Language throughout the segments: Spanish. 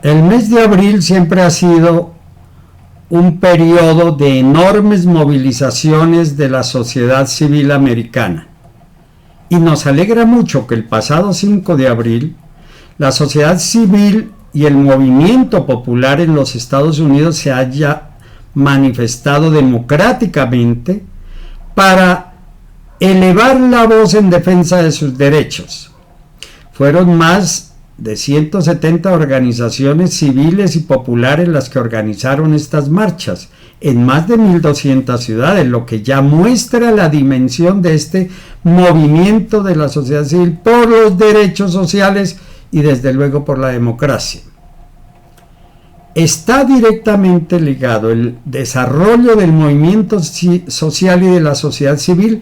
El mes de abril siempre ha sido un periodo de enormes movilizaciones de la sociedad civil americana. Y nos alegra mucho que el pasado 5 de abril la sociedad civil y el movimiento popular en los Estados Unidos se haya manifestado democráticamente para elevar la voz en defensa de sus derechos. Fueron más de 170 organizaciones civiles y populares las que organizaron estas marchas en más de 1.200 ciudades, lo que ya muestra la dimensión de este movimiento de la sociedad civil por los derechos sociales y desde luego por la democracia. Está directamente ligado el desarrollo del movimiento social y de la sociedad civil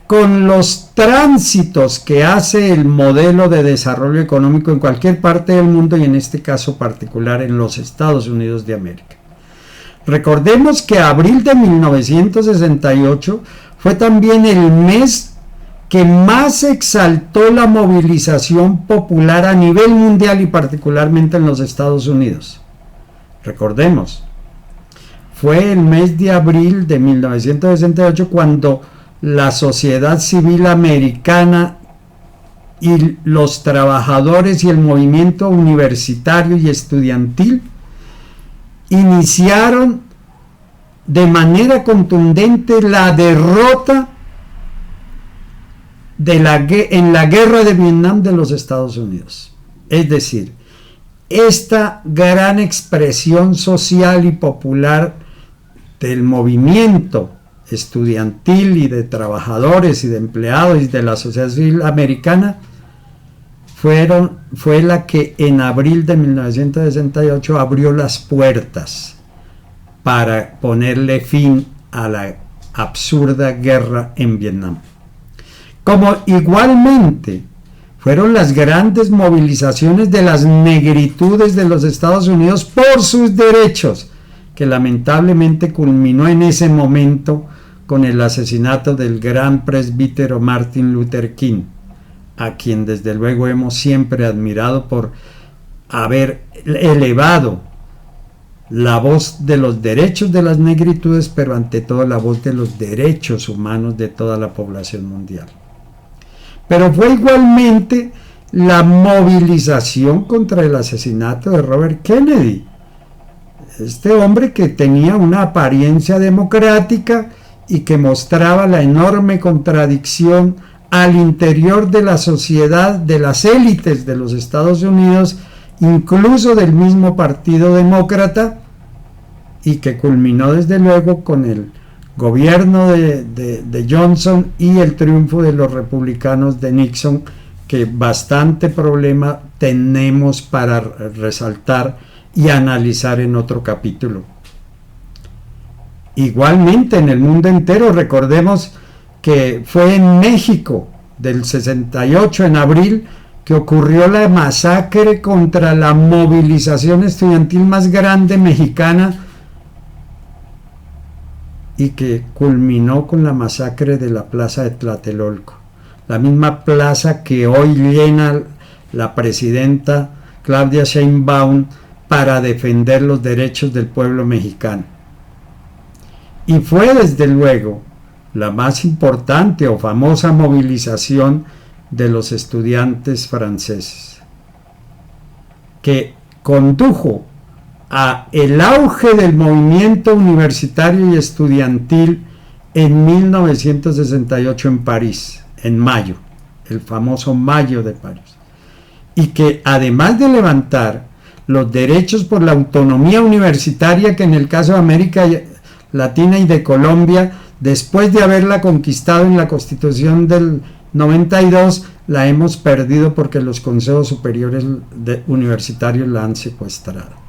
con los tránsitos que hace el modelo de desarrollo económico en cualquier parte del mundo y en este caso particular en los Estados Unidos de América. Recordemos que abril de 1968 fue también el mes que más exaltó la movilización popular a nivel mundial y particularmente en los Estados Unidos. Recordemos, fue el mes de abril de 1968 cuando la sociedad civil americana y los trabajadores y el movimiento universitario y estudiantil iniciaron de manera contundente la derrota en la guerra de Vietnam de los Estados Unidos. Es decir, esta gran expresión social y popular del movimiento estudiantil y de trabajadores y de empleados y de la sociedad civil americana fue la que en abril de 1968 abrió las puertas para ponerle fin a la absurda guerra en Vietnam. Como igualmente fueron las grandes movilizaciones de las negritudes de los Estados Unidos por sus derechos, que lamentablemente culminó en ese momento con el asesinato del gran presbítero Martin Luther King, a quien desde luego hemos siempre admirado por haber elevado la voz de los derechos de las negritudes, pero ante todo la voz de los derechos humanos de toda la población mundial. Pero fue igualmente la movilización contra el asesinato de Robert Kennedy, este hombre que tenía una apariencia democrática y que mostraba la enorme contradicción al interior de la sociedad, de las élites de los Estados Unidos, incluso del mismo Partido Demócrata, y que culminó desde luego con el gobierno de Johnson y el triunfo de los republicanos de Nixon, que bastante problema tenemos para resaltar y analizar en otro capítulo. Igualmente en el mundo entero, recordemos que fue en México del 68 en abril que ocurrió la masacre contra la movilización estudiantil más grande mexicana y que culminó con la masacre de la plaza de Tlatelolco, la misma plaza que hoy llena la presidenta Claudia Sheinbaum para defender los derechos del pueblo mexicano. Y fue desde luego la más importante o famosa movilización de los estudiantes franceses, que condujo a el auge del movimiento universitario y estudiantil en 1968 en París, en mayo, el famoso Mayo de París, y que además de levantar los derechos por la autonomía universitaria, que en el caso de América Latina y de Colombia, después de haberla conquistado en la Constitución del 92, la hemos perdido porque los consejos superiores universitarios la han secuestrado.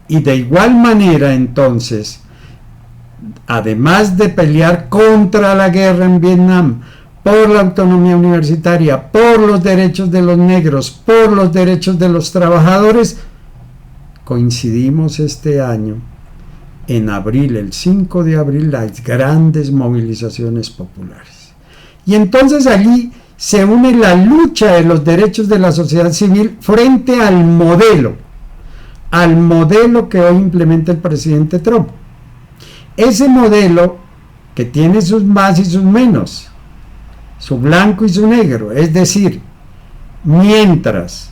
Y de igual manera, entonces, además de pelear contra la guerra en Vietnam, por la autonomía universitaria, por los derechos de los negros, por los derechos de los trabajadores, coincidimos este año en abril, el 5 de abril, las grandes movilizaciones populares. Y entonces allí se une la lucha de los derechos de la sociedad civil frente al modelo al modelo que hoy implementa el presidente Trump. Ese modelo que tiene sus más y sus menos, su blanco y su negro, es decir, mientras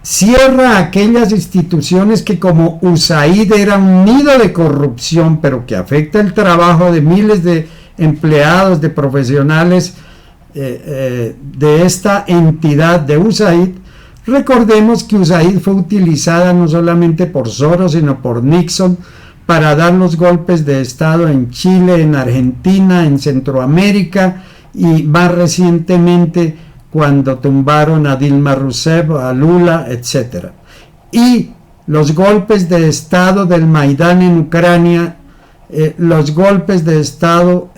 cierra aquellas instituciones que como USAID era un nido de corrupción, pero que afecta el trabajo de miles de empleados, de profesionales de esta entidad de USAID. Recordemos que USAID fue utilizada no solamente por Soros, sino por Nixon para dar los golpes de Estado en Chile, en Argentina, en Centroamérica y más recientemente cuando tumbaron a Dilma Rousseff, a Lula, etc. Y los golpes de Estado del Maidán en Ucrania, los golpes de Estado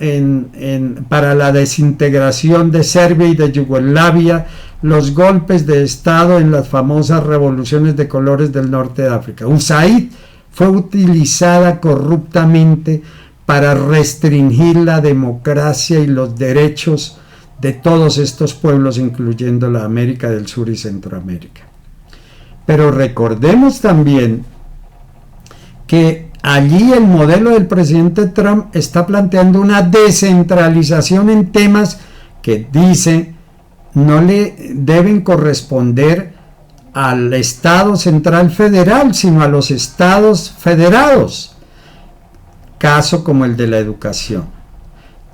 para la desintegración de Serbia y de Yugoslavia, los golpes de Estado en las famosas revoluciones de colores del norte de África. USAID fue utilizada corruptamente para restringir la democracia y los derechos de todos estos pueblos, incluyendo la América del Sur y Centroamérica. Pero recordemos también que allí el modelo del presidente Trump está planteando una descentralización en temas que dice no le deben corresponder al Estado Central Federal, sino a los estados federados, caso como el de la educación,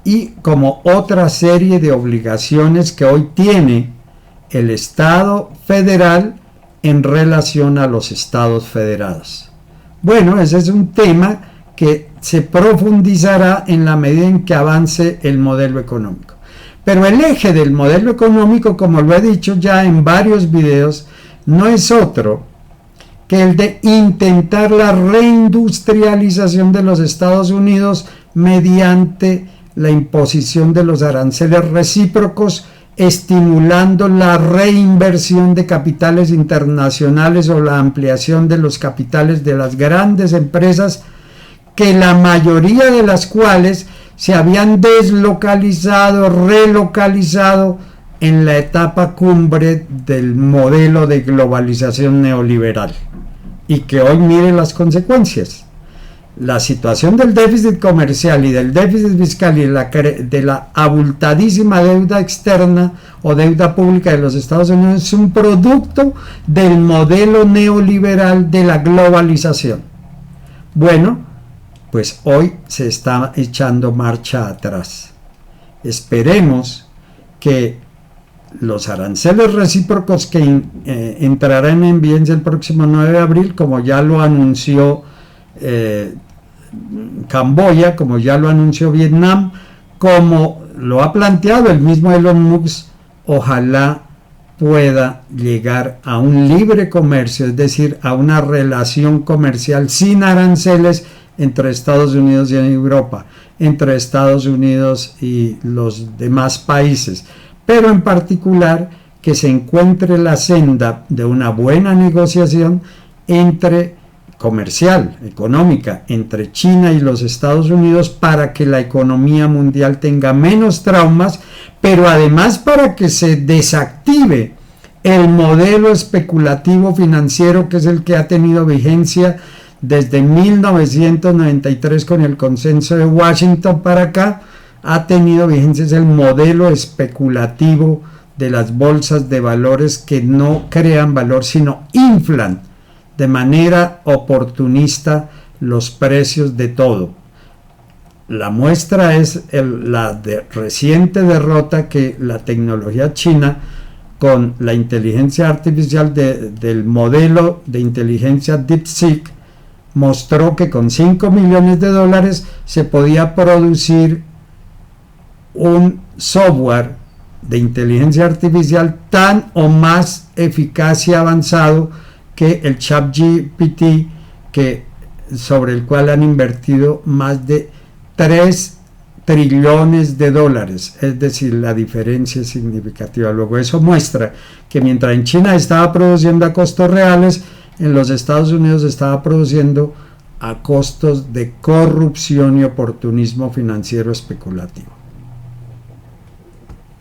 y como otra serie de obligaciones que hoy tiene el Estado federal en relación a los estados federados. Bueno, ese es un tema que se profundizará en la medida en que avance el modelo económico. Pero el eje del modelo económico, como lo he dicho ya en varios videos, no es otro que el de intentar la reindustrialización de los Estados Unidos mediante la imposición de los aranceles recíprocos, estimulando la reinversión de capitales internacionales o la ampliación de los capitales de las grandes empresas, que la mayoría de las cuales se habían deslocalizado, relocalizado en la etapa cumbre del modelo de globalización neoliberal, y que hoy mire las consecuencias. La situación del déficit comercial y del déficit fiscal y de la abultadísima deuda externa o deuda pública de los Estados Unidos es un producto del modelo neoliberal de la globalización. Bueno, pues hoy se está echando marcha atrás. Esperemos que los aranceles recíprocos que entrarán en vigencia el próximo 9 de abril, como ya lo anunció Camboya, como ya lo anunció Vietnam, como lo ha planteado el mismo Elon Musk, ojalá pueda llegar a un libre comercio, es decir, a una relación comercial sin aranceles entre Estados Unidos y Europa, entre Estados Unidos y los demás países, pero en particular que se encuentre la senda de una buena negociación comercial, económica, entre China y los Estados Unidos, para que la economía mundial tenga menos traumas, pero además para que se desactive el modelo especulativo financiero, que es el que ha tenido vigencia desde 1993 con el consenso de Washington para acá. Ha tenido vigencia, es el modelo especulativo de las bolsas de valores, que no crean valor sino inflan de manera oportunista los precios de todo. La muestra es la reciente derrota que la tecnología china, con la inteligencia artificial del modelo de inteligencia DeepSeek, mostró que con $5 millones se podía producir un software de inteligencia artificial tan o más eficaz y avanzado que el ChatGPT, sobre el cual han invertido más de $3 trillones, es decir, la diferencia es significativa. Luego eso muestra que mientras en China estaba produciendo a costos reales, en los Estados Unidos estaba produciendo a costos de corrupción y oportunismo financiero especulativo.